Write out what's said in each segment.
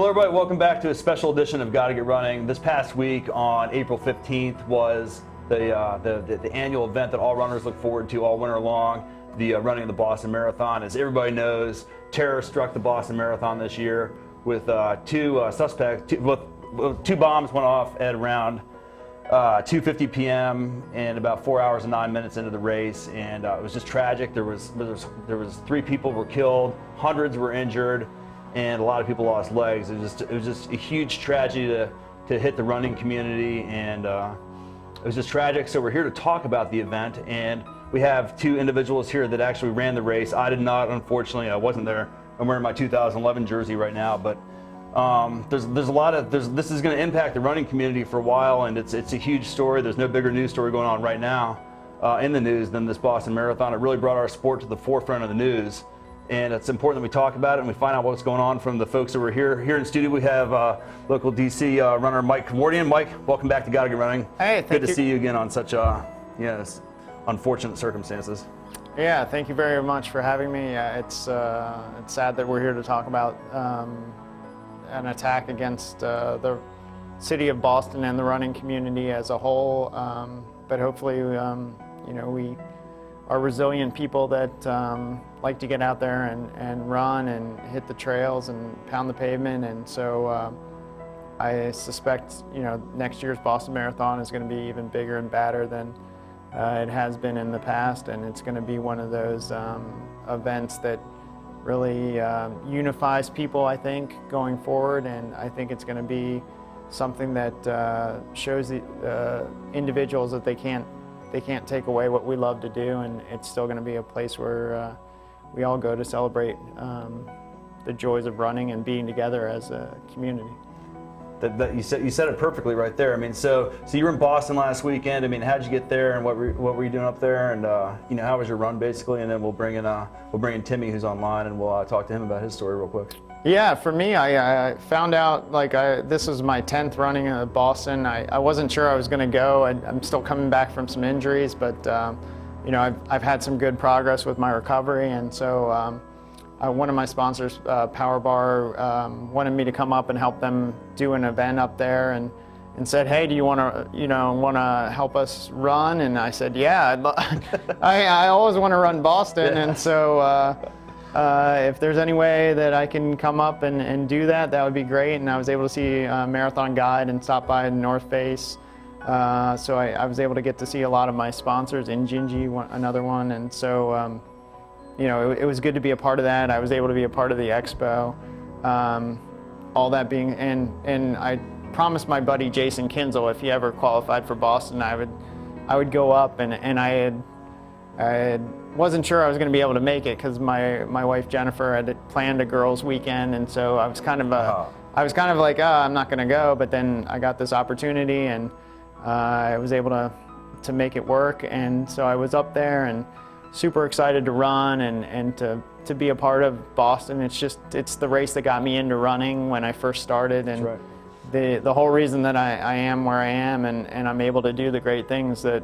Hello everybody, welcome back to a special edition of Gotta Get Running. This past week on April 15th was the annual event that all runners look forward to all winter long, the running of the Boston Marathon. As everybody knows, terror struck the Boston Marathon this year with two bombs went off at around 2:50 p.m. and about 4 hours and 9 minutes into the race, and it was just tragic. There was 3 people were killed, hundreds were injured, and a lot of people lost legs. It was just a huge tragedy to hit the running community, and it was just tragic. So we're here to talk about the event, and we have 2 individuals here that actually ran the race. I did not, unfortunately. I wasn't there. I'm wearing my 2011 jersey right now, but this is going to impact the running community for a while, and it's a huge story. There's no bigger news story going on right now in the news than this Boston Marathon. It really brought our sport to the forefront of the news. And it's important that we talk about it and we find out what's going on from the folks that were here. Here in studio, we have local DC runner Mike Wardian. Mike, welcome back to Gotta Get Running. Hey, good to see you again on such unfortunate circumstances. Yeah, thank you very much for having me. It's sad that we're here to talk about an attack against the city of Boston and the running community as a whole. But hopefully, we are resilient people that like to get out there and run and hit the trails and pound the pavement. And so I suspect, next year's Boston Marathon is going to be even bigger and badder than it has been in the past. And it's going to be one of those events that really unifies people, I think, going forward. And I think it's going to be something that shows the individuals that they can't take away what we love to do, and it's still going to be a place where we all go to celebrate the joys of running and being together as a community. You said it perfectly right there. I mean, so you were in Boston last weekend. I mean, how'd you get there, and what were you doing up there, and how was your run basically? And then we'll bring in Timmy, who's online, and we'll talk to him about his story real quick. Yeah, for me, I found out this was my 10th running in Boston. I wasn't sure I was going to go. I'm still coming back from some injuries, but I've had some good progress with my recovery, and so one of my sponsors, Power Bar, wanted me to come up and help them do an event up there, and said, "Hey, do you want to help us run?" And I said, "Yeah, I always want to run Boston," and so. If there's any way that I can come up and do that would be great. And I was able to see a Marathon Guide and stop by the North Face. So I was able to get to see a lot of my sponsors, in Gingy, another one. And so, it was good to be a part of that. I was able to be a part of the expo. All that being, and I promised my buddy Jason Kinzel, if he ever qualified for Boston, I would go up, and I wasn't sure I was going to be able to make it because my wife Jennifer had planned a girls' weekend, and so I was kind of like, I'm not going to go. But then I got this opportunity, and I was able to make it work. And so I was up there and super excited to run and to be a part of Boston. It's the race that got me into running when I first started, and that's right. The whole reason that I am where I am and I'm able to do the great things that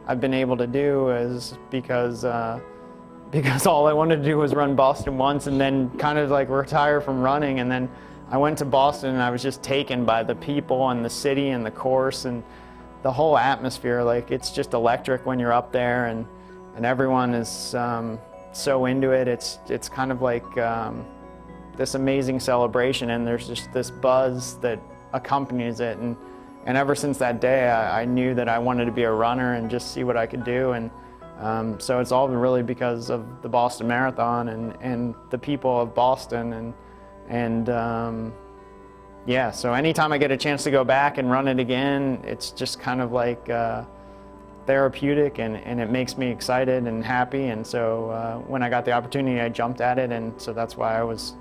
I've been able to do is because all I wanted to do was run Boston once and then kind of retire from running. And then I went to Boston and I was just taken by the people and the city and the course and the whole atmosphere. It's just electric when you're up there, and everyone is so into it. It's kind of like this amazing celebration, and there's just this buzz that accompanies it. And ever since that day, I knew that I wanted to be a runner and just see what I could do. And so it's all really because of the Boston Marathon and the people of Boston. So anytime I get a chance to go back and run it again, it's just kind of like therapeutic, and it makes me excited and happy. And so when I got the opportunity, I jumped at it, and so that's why I was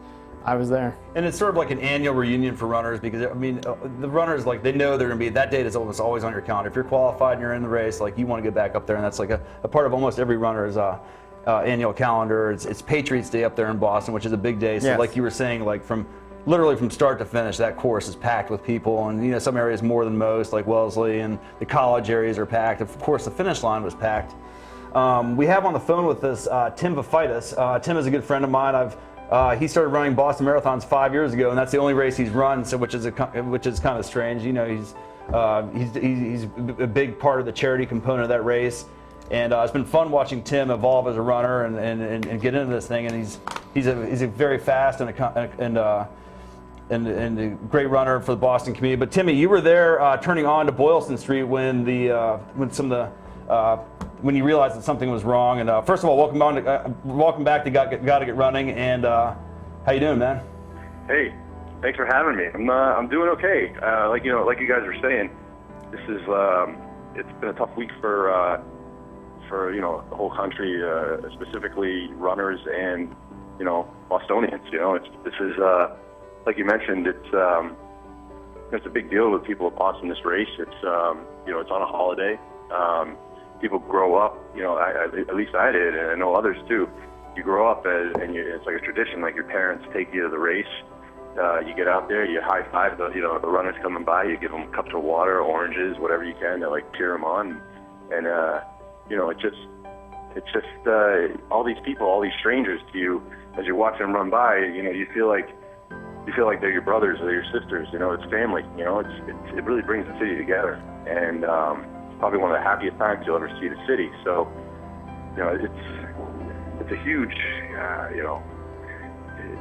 there. And it's sort of like an annual reunion for runners, because the runners, they know they're going to be, that date is almost always on your calendar. If you're qualified and you're in the race, you want to get back up there, and that's a part of almost every runner's annual calendar. It's Patriots Day up there in Boston, which is a big day. So yes. Like you were saying, literally from start to finish, that course is packed with people, and some areas more than most, like Wellesley, and the college areas are packed. Of course, the finish line was packed. We have on the phone with us Tim Vafides. Tim is a good friend of mine. he started running Boston marathons 5 years ago, and that's the only race he's run. So which is kind of strange. You know, he's a big part of the charity component of that race. And it's been fun watching Tim evolve as a runner and get into this thing. And he's a very fast and a great runner for the Boston community. But Timmy, you were there turning on to Boylston Street when when you realized that something was wrong. And first of all, welcome back to Gotta Get Running. And how you doing, man? Hey, thanks for having me. I'm doing okay. Like you guys were saying, this is it's been a tough week for the whole country, specifically runners and Bostonians. This is like you mentioned, it's a big deal with people watching this race. It's it's on a holiday. People grow up, at least I did, and I know others too. You grow up it's like a tradition. Like your parents take you to the race. You get out there, you high five the runners coming by. You give them cups of water, oranges, whatever you can to like cheer them on, and it's just all these people, all these strangers to you as you're watching them run by. You feel like they're your brothers or your sisters. It's family. It really brings the city together, and it's probably one of the happiest times you'll ever see the city. So, it's a huge,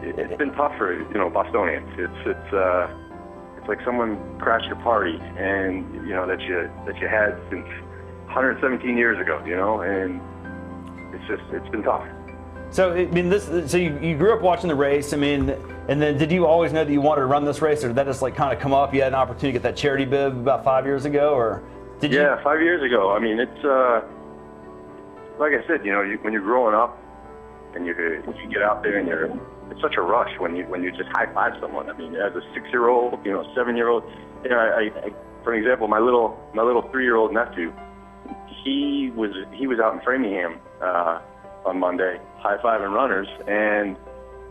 it's been tough for Bostonians. It's like someone crashed your party, and that you had since 117 years ago. And it's been tough. So you grew up watching the race. And then did you always know that you wanted to run this race, or did that just like kind of come up? You had an opportunity to get that charity bib about 5 years ago, or did you? Yeah, 5 years ago. It's like I said, when you're growing up and you get out there and it's such a rush when you just high five someone. As a 6-year-old, 7-year-old, for example, my little 3-year-old nephew, he was out in Framingham on Monday, high-fiving runners, and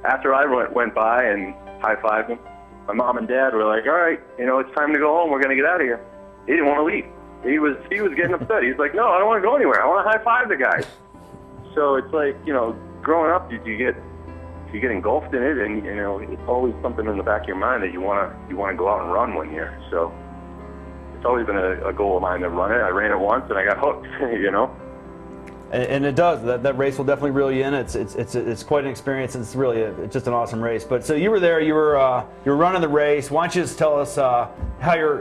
after I went by and high-fived him, my mom and dad were like, all right, it's time to go home. We're going to get out of here. He didn't want to leave. He was getting upset. He's like, no, I don't want to go anywhere. I want to high-five the guy. So it's like, growing up, you get engulfed in it, and it's always something in the back of your mind that you want to go out and run one year. So it's always been a goal of mine to run it. I ran it once and I got hooked. And it does. That race will definitely reel you in. It's quite an experience. It's really it's just an awesome race. But so you were there. You were running the race. Why don't you just tell us how your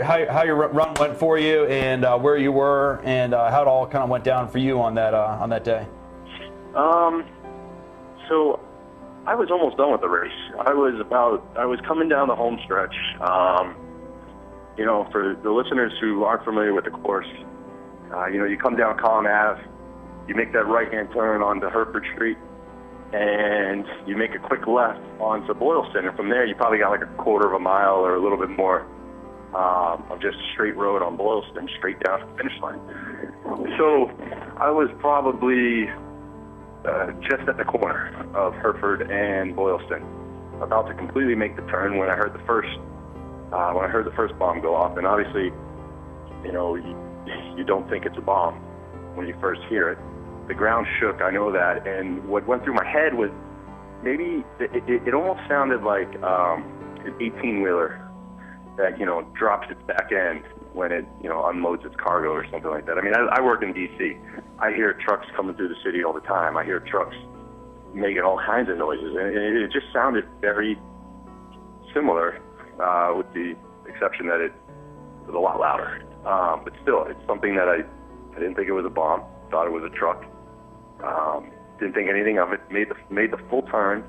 run went for you, and where you were, and how it all kind of went down for you on that day. So I was almost done with the race. I was coming down the home stretch. For the listeners who aren't familiar with the course, you come down Collin Ave. You make that right-hand turn onto Hereford Street, and you make a quick left onto Boylston. And from there, you probably got like a quarter of a mile or a little bit more of just a straight road on Boylston, straight down to the finish line. So I was probably just at the corner of Hereford and Boylston, about to completely make the turn when I heard the first bomb go off. And obviously, you don't think it's a bomb when you first hear it. The ground shook, I know that, and what went through my head was maybe it almost sounded like an 18-wheeler that drops its back end when it unloads its cargo or something like that. I work in D.C. I hear trucks coming through the city all the time. I hear trucks making all kinds of noises, and it just sounded very similar, with the exception that it was a lot louder. But still, it's something that I didn't think it was a bomb. Thought it was a truck. Didn't think anything of it. Made the full turn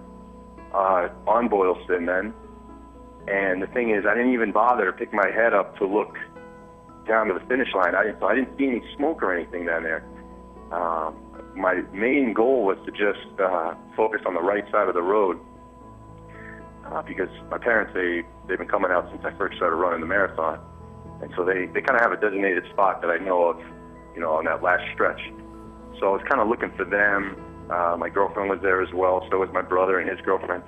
on Boylston then. And the thing is, I didn't even bother to pick my head up to look down to the finish line. I didn't see any smoke or anything down there. My main goal was to just focus on the right side of the road, because my parents, they've been coming out since I first started running the marathon. And so they kind of have a designated spot that I know of, on that last stretch. So I was kind of looking for them. My girlfriend was there as well. So was my brother and his girlfriend.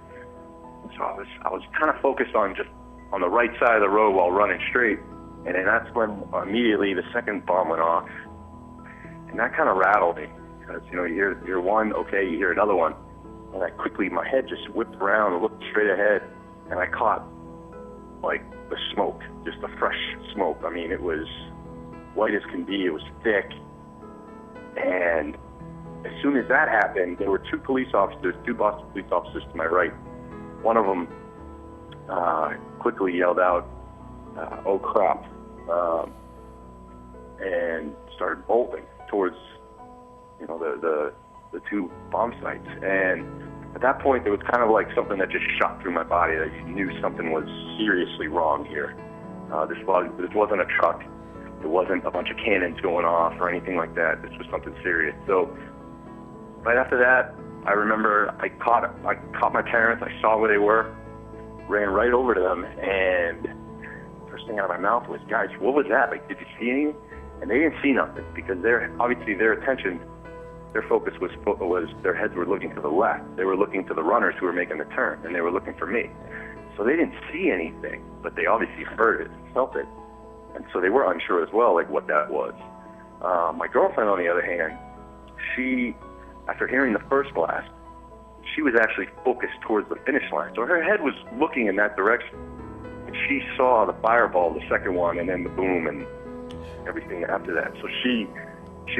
So I was kind of focused on just on the right side of the road while running straight. And then that's when immediately the second bomb went off. And that kind of rattled me. Because, you hear one, okay, you hear another one. And my head just whipped around and looked straight ahead, and I caught like the smoke, just the fresh smoke. I mean, it was white as can be. It was thick. And as soon as that happened, there were two Boston police officers to my right. One of them quickly yelled out, "Oh crap," and started bolting towards, the two bomb sites. And at that point, there was kind of like something that just shot through my body, that you knew something was seriously wrong here. This wasn't a truck. It wasn't a bunch of cannons going off or anything like that. This was something serious. So right after that, I remember I caught my parents. I saw where they were, ran right over to them, and first thing out of my mouth was, "Guys, what was that? Like, did you see anything?" And they didn't see nothing, because their focus was their heads were looking to the left. They were looking to the runners who were making the turn, and they were looking for me. So they didn't see anything, but they obviously heard it, felt it, and so they were unsure as well, like what that was. My girlfriend, on the other hand, she, after hearing the first blast, she was actually focused towards the finish line. So her head was looking in that direction, and she saw the fireball, the second one, and then the boom and everything after that. So she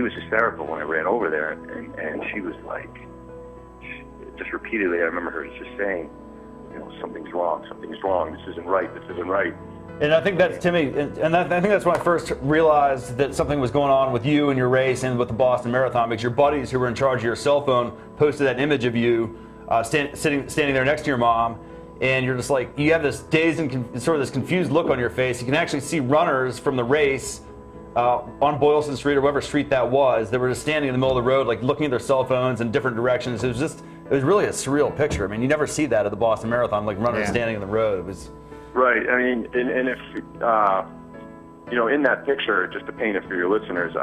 was hysterical when I ran over there, and she was like, just repeatedly, I remember her just saying, "Something's wrong, this isn't right. And I think that's, Timmy, and I think that's when I first realized that something was going on with you and your race and with the Boston Marathon, because your buddies who were in charge of your cell phone posted that image of you standing there next to your mom, and you're just like, you have this dazed and sort of this confused look on your face. You can actually see runners from the race on Boylston Street or whatever street that was. They were just standing in the middle of the road, like looking at their cell phones in different directions. It was really a surreal picture. I mean, you never see that at the Boston Marathon, like runners standing in the road. It was right. I mean, and if in that picture, just to paint it for your listeners,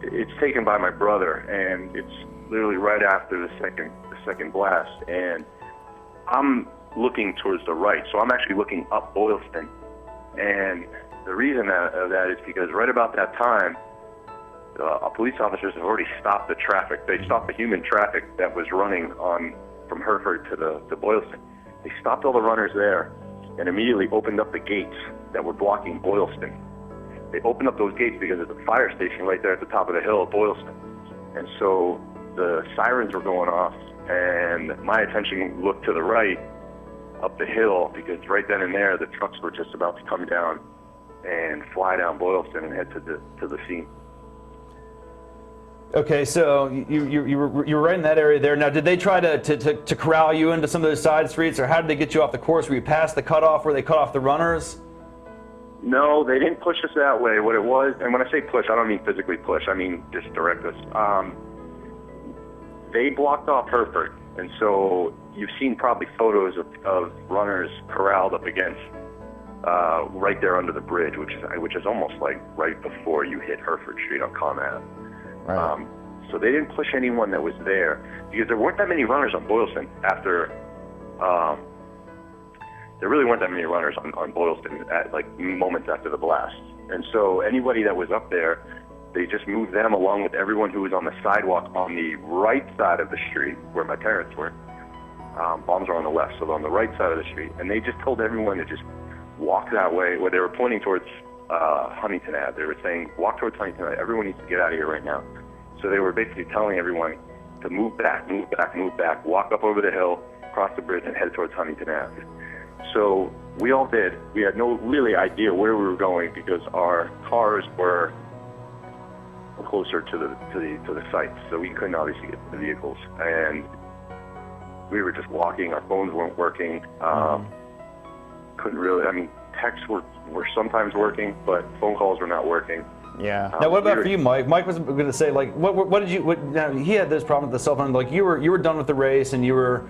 it's taken by my brother, and it's literally right after the second blast, and I'm looking towards the right, so I'm actually looking up Boylston, and the reason of that is because right about that time, police officers have already stopped the traffic. They stopped the human traffic that was running from Hereford to Boylston. They stopped all the runners there and immediately opened up the gates that were blocking Boylston. They opened up those gates because there's a fire station right there at the top of the hill of Boylston. And so the sirens were going off, and my attention looked to the right up the hill, because right then and there the trucks were just about to come down and fly down Boylston and head to the scene. Okay, so you were right in that area there. Now, did they try to corral you into some of those side streets, or how did they get you off the course? Were you past the cutoff where they cut off the runners? No, they didn't push us that way. What it was, and when I say push, I don't mean physically push. I mean just direct us. They blocked off Hereford, and so you've seen probably photos of runners corralled up against right there under the bridge, which is almost like right before you hit Hereford Street on Comm Ave. Right. So they didn't push anyone that was there, because there weren't that many runners on Boylston after. There really weren't that many runners on Boylston at like moments after the blast, and so anybody that was up there, they just moved them along with everyone who was on the sidewalk on the right side of the street where my parents were. Bombs were on the left, so they're on the right side of the street, and they just told everyone to just walk that way. Where they were pointing towards Huntington Ave, they were saying, "Walk towards Huntington Ave. Everyone needs to get out of here right now." So they were basically telling everyone to move back, walk up over the hill, cross the bridge, and head towards Huntington Ave. So we all did. We had no really idea where we were going, because our cars were closer to the sites, so we couldn't obviously get to the vehicles, and we were just walking. Our phones weren't working. Couldn't really. I mean, texts were sometimes working, but phone calls were not working. Yeah. Now, what about for you, Mike? Mike was going to say, like, what did you? Now, he had this problem with the cell phone. Like, you were done with the race, and you were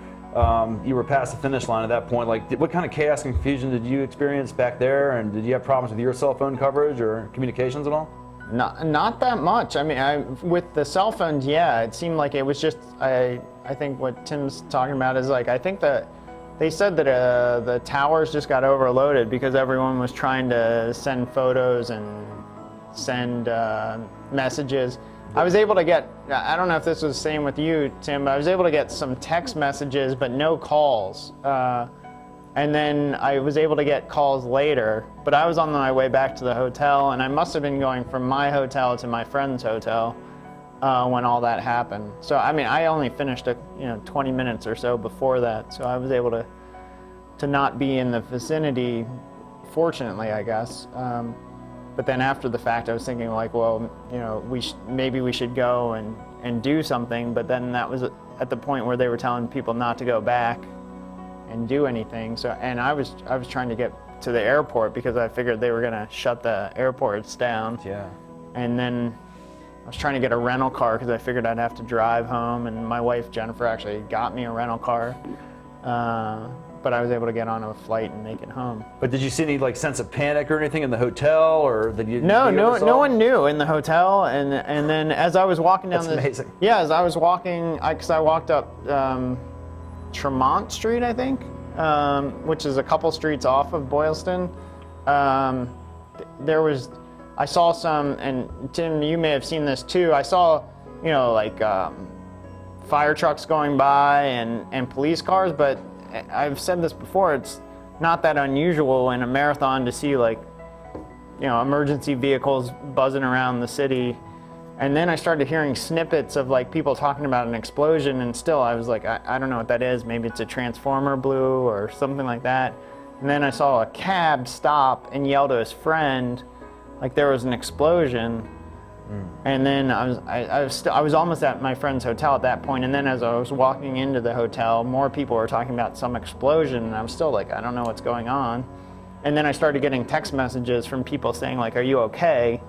past the finish line at that point. Like, what kind of chaos and confusion did you experience back there? And did you have problems with your cell phone coverage or communications at all? Not that much. I mean, with the cell phones, yeah, it seemed like it was just. I think what Tim's talking about is, like, I think that they said that the towers just got overloaded because everyone was trying to send photos and send messages. I was able to get, I don't know if this was the same with you, Tim, but I was able to get some text messages, but no calls. And then I was able to get calls later, but I was on my way back to the hotel, and I must have been going from my hotel to my friend's hotel when all that happened. So, I mean, I only finished 20 minutes or so before that, so I was able to not be in the vicinity, fortunately, I guess. But then after the fact, I was thinking like, well, maybe we should go and do something. But then that was at the point where they were telling people not to go back and do anything. So, and I was trying to get to the airport because I figured they were gonna shut the airports down. Yeah. And then I was trying to get a rental car because I figured I'd have to drive home. And my wife Jennifer actually got me a rental car. But I was able to get on a flight and make it home. But did you see any like sense of panic or anything in the hotel, or did you? No one knew in the hotel. And then as I was walking down amazing. Yeah, as I was walking, because I walked up Tremont Street, I think, which is a couple streets off of Boylston. I saw some, and Tim, you may have seen this too. I saw, fire trucks going by and police cars, but I've said this before, it's not that unusual in a marathon to see emergency vehicles buzzing around the city. And then I started hearing snippets of people talking about an explosion, and still I was like, I don't know what that is. Maybe it's a transformer blew or something like that. And then I saw a cab stop and yell to his friend like there was an explosion. And then I was almost at my friend's hotel at that point, and then as I was walking into the hotel, more people were talking about some explosion, and I was still like, I don't know what's going on. And then I started getting text messages from people saying like, are you okay?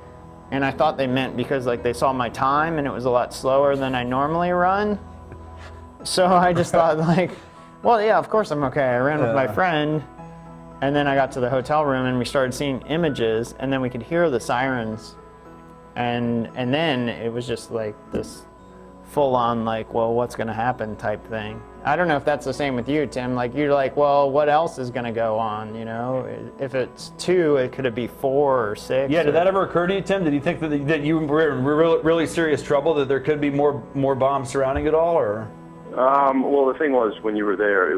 And I thought they meant because they saw my time and it was a lot slower than I normally run. So I just thought well, yeah, of course I'm okay. I ran with my friend, and then I got to the hotel room and we started seeing images, and then we could hear the sirens. And then it was just this full-on well, what's going to happen type thing. I don't know if that's the same with you, Tim. You're like, well, what else is going to go on? If it's 2, could it be 4 or 6? Yeah. Did that ever occur to you, Tim? Did you think that you were in really serious trouble? That there could be more bombs surrounding it all, or? Well, the thing was, when you were there,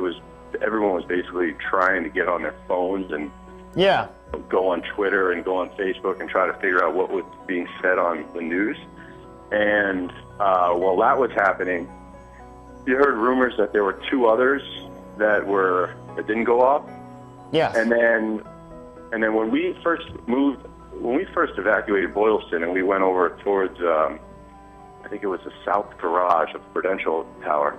everyone was basically trying to get on their phones and go on Twitter and go on Facebook and try to figure out what was being said on the news. And while that was happening, you heard rumors that there were 2 others that didn't go off. Yes. And then when we first evacuated Boylston and we went over towards I think it was the south garage of Prudential Tower,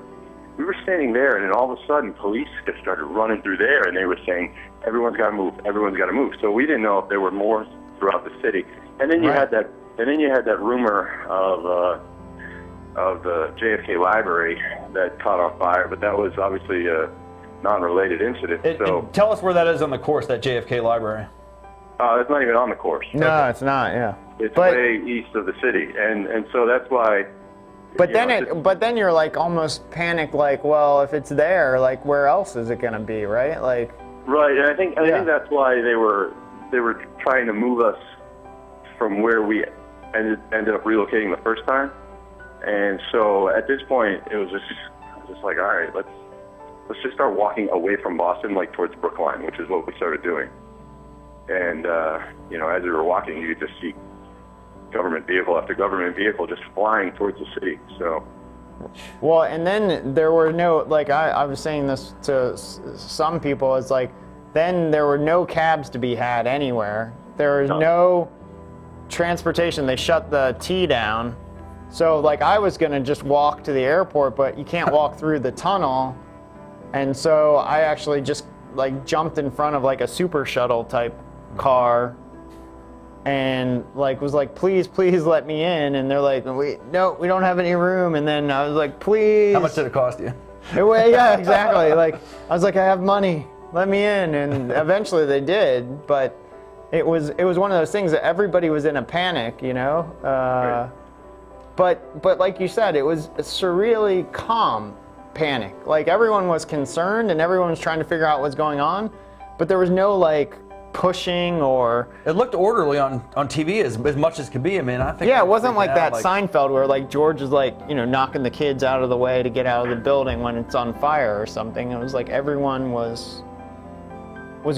we were standing there, and then all of a sudden, police just started running through there, and they were saying, everyone's got to move, everyone's got to move. So we didn't know if there were more throughout the city. And then you had that rumor of the JFK library that caught on fire, but that was obviously a non-related incident. And tell us where that is on the course, that JFK library. It's not even on the course. No, it's not. Yeah. It's way east of the city, and so that's why. But then you're almost panicked, well, if it's there, where else is it gonna be, right? Right, and I think that's why they were trying to move us from where we ended up relocating the first time. And so at this point, it was just like, all right, let's just start walking away from Boston, towards Brookline, which is what we started doing. And as we were walking, you could just see government vehicle after government vehicle just flying towards the city. So, well, and then there were no, I was saying this to some people, it's then there were no cabs to be had anywhere. There was no transportation. They shut the T down. So I was gonna just walk to the airport, but you can't walk through the tunnel. And so I actually just jumped in front of a super shuttle type car and was please let me in, and they're we don't have any room. And then I was please. How much did it cost you? Yeah, exactly. I was I have money, let me in. And eventually they did, but it was one of those things that everybody was in a panic, Right. But like you said, it was a surreally calm panic. Everyone was concerned and everyone was trying to figure out what's going on, but there was no pushing or. It looked orderly on TV as much as could be. I mean, I think. Yeah, it wasn't like that like, Seinfeld where like George is like, knocking the kids out of the way to get out of the building when it's on fire or something. It was like everyone was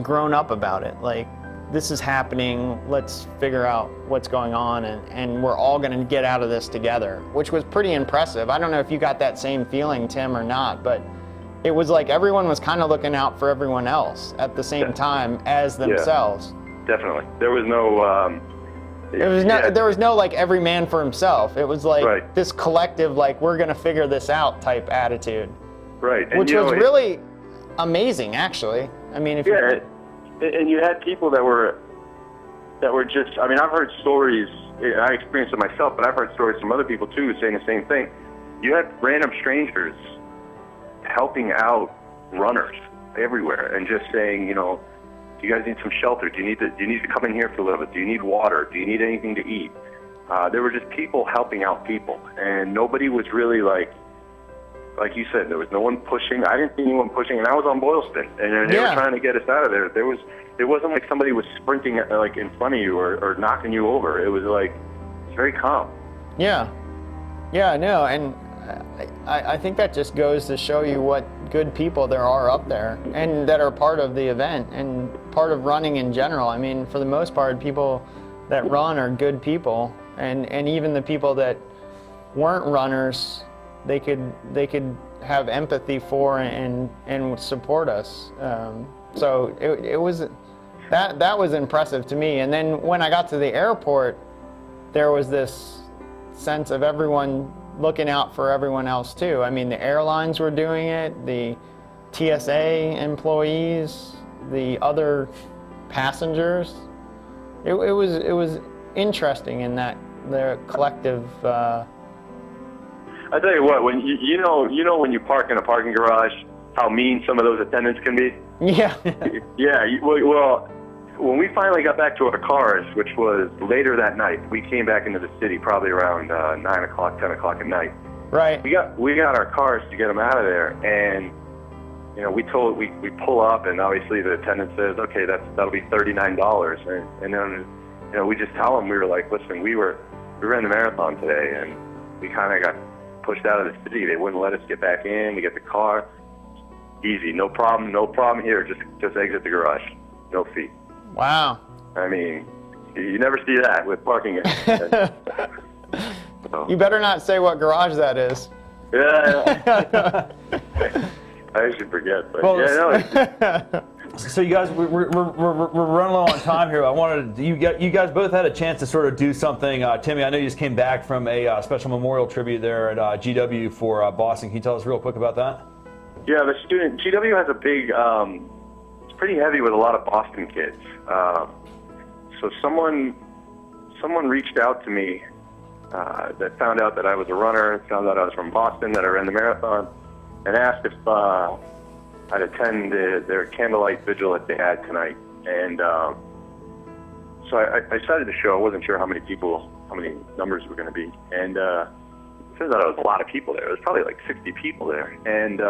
grown up about it. Like, this is happening, let's figure out what's going on, and we're all going to get out of this together, which was pretty impressive. I don't know if you got that same feeling, Tim, or not, but it was like everyone was kind of looking out for everyone else at the same time as themselves. Yeah, definitely. There was no... There was no like every man for himself. It was like this collective, like, we're going to figure this out type attitude. Right. And which was really amazing, actually. I mean, if and you had people that were just, I mean, I've heard stories, I experienced it myself, but I've heard stories from other people too saying the same thing. You had random strangers helping out runners everywhere and just saying, do you guys need some shelter? Do you need to come in here for a little bit? Do you need water? Do you need anything to eat? There were just people helping out people, and nobody was really like you said, there was no one pushing. I didn't see anyone pushing, and I was on Boylston, and they were trying to get us out of there. It wasn't like somebody was sprinting like in front of you or knocking you over. It was like, it's very calm. Yeah, no, and I think that just goes to show you what good people there are up there and that are part of the event and part of running in general. I mean, for the most part, people that run are good people, and even the people that weren't runners, they could have empathy for and support us. So it was that was impressive to me. And then when I got to the airport, there was this sense of everyone looking out for everyone else too. I mean, the airlines were doing it, the TSA employees, the other passengers. It was interesting in that the collective. I tell you what, when when you park in a parking garage, how mean some of those attendants can be. Yeah. Yeah. Well, when we finally got back to our cars, which was later that night, we came back into the city probably around 9 o'clock, 10 o'clock at night. Right. We got our cars to get them out of there, and we pull up, and obviously the attendant says, okay, that'll be $39, and then we just tell them, we were like, listen, we ran the marathon today, and we kind of got pushed out of the city. They wouldn't let us get back in to get the car. Easy, no problem here. Just exit the garage, no fee. Wow. I mean, you never see that with parking. So. You better not say what garage that is. Yeah. I usually forget, but no. So you guys, we're running low on time here. I wanted you guys both had a chance to sort of do something. Timmy, I know you just came back from a special memorial tribute there at GW for Boston. Can you tell us real quick about that? Yeah, GW has a big. It's pretty heavy with a lot of Boston kids. So someone reached out to me that found out that I was a runner, found out I was from Boston, that I ran the marathon, and asked if I'd attend their candlelight vigil that they had tonight. And so I decided to show. I wasn't sure how many numbers were going to be. And it turns out there was a lot of people there. There was probably like 60 people there. And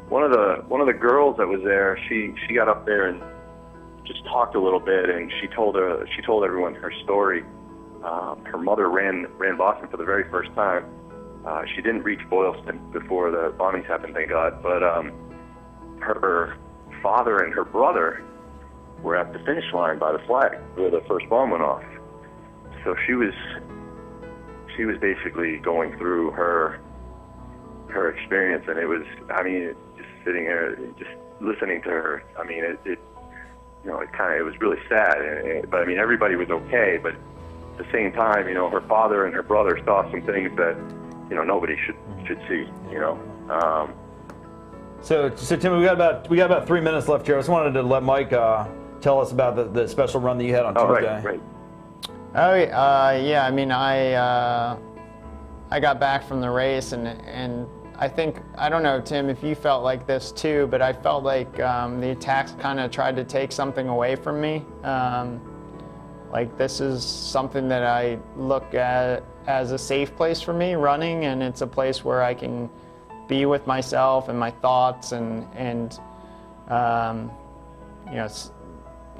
one of the girls that was there, she got up there and just talked a little bit, and she told everyone her story. Her mother ran Boston for the very first time. She didn't reach Boylston before the bombings happened, thank God. But her father and her brother were at the finish line by the flag where the first bomb went off. So she was basically going through her experience, and it was, I mean, just sitting there, just listening to her. I mean, it was really sad. But I mean, everybody was okay. But at the same time, her father and her brother saw some things that nobody should see. So Tim, we got about 3 minutes left here. I just wanted to let Mike tell us about the special run that you had on Tuesday. Right. Oh yeah. I mean, I got back from the race, and I think, I don't know, Tim, if you felt like this too, but I felt like the attacks kind of tried to take something away from me. Like, this is something that I look at as a safe place for me, running, and it's a place where I can be with myself and my thoughts, and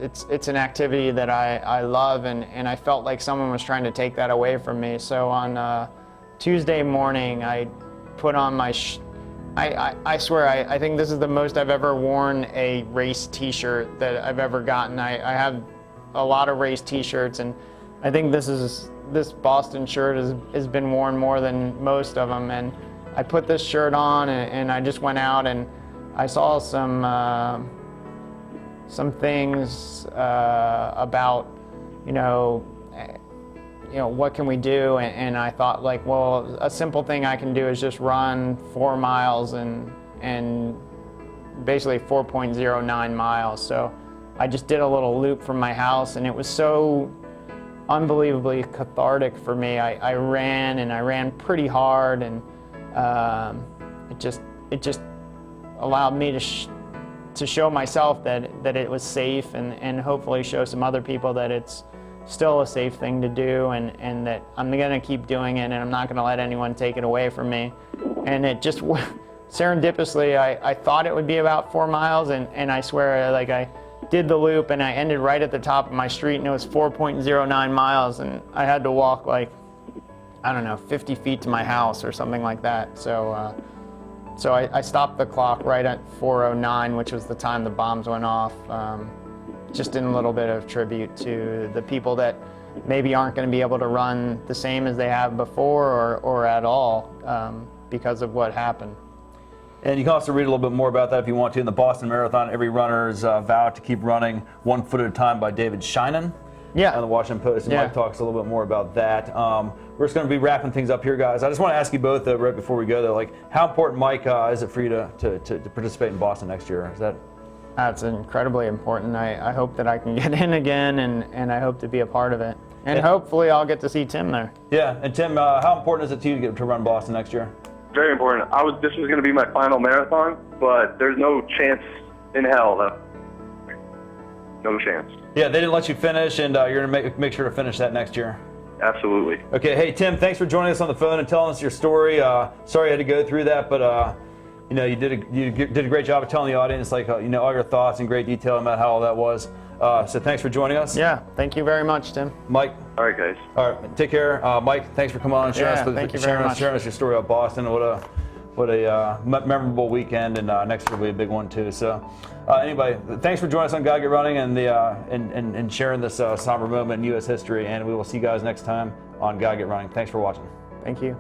it's an activity that I love, and I felt like someone was trying to take that away from me. So on Tuesday morning, I put on my I swear, I think this is the most I've ever worn a race t-shirt that I've ever gotten. I have a lot of race t-shirts, and I think this Boston shirt has been worn more than most of them. And I put this shirt on, and I just went out, and I saw some things about, what can we do? And I thought, like, well, a simple thing I can do is just run 4 miles and basically 4.09 miles. So I just did a little loop from my house, and it was so unbelievably cathartic for me. I ran pretty hard, and it just allowed me to show myself that it was safe, and hopefully show some other people that it's still a safe thing to do, and that I'm gonna keep doing it, and I'm not gonna let anyone take it away from me. And it just serendipitously, I thought it would be about 4 miles, and I swear, like, I did the loop, and I ended right at the top of my street, and it was 4.09 miles, and I had to walk, like, I don't know, 50 feet to my house or something like that. So I stopped the clock right at 4:09, which was the time the bombs went off. Just in a little bit of tribute to the people that maybe aren't going to be able to run the same as they have before or at all because of what happened. And you can also read a little bit more about that if you want to in the Boston Marathon. Every runner's vow to keep running 1 foot at a time by David Sheinin. Yeah. On the Washington Post, and Yeah. Mike talks a little bit more about that. We're just going to be wrapping things up here, guys. I just want to ask you both right before we go, though, like, how important, Mike, is it for you to participate in Boston next year? Is that? That's incredibly important. I hope that I can get in again, and I hope to be a part of it. And hopefully I'll get to see Tim there. Yeah, and Tim, how important is it to you to get to run Boston next year? Very important. This was going to be my final marathon, but there's no chance in hell. No chance. Yeah, they didn't let you finish, and you're going to make sure to finish that next year. Absolutely. Okay, hey, Tim, thanks for joining us on the phone and telling us your story. Sorry you had to go through that, but you did a great job of telling the audience, like, all your thoughts in great detail about how all that was. So thanks for joining us. Yeah, thank you very much, Tim. Mike. All right, guys. All right, take care. Mike, thanks for coming on and sharing us your story about Boston. What a memorable weekend, and next year will be a big one too. So, anyway, thanks for joining us on Gotta Get Running and sharing this somber moment in U.S. history. And we will see you guys next time on Gotta Get Running. Thanks for watching. Thank you.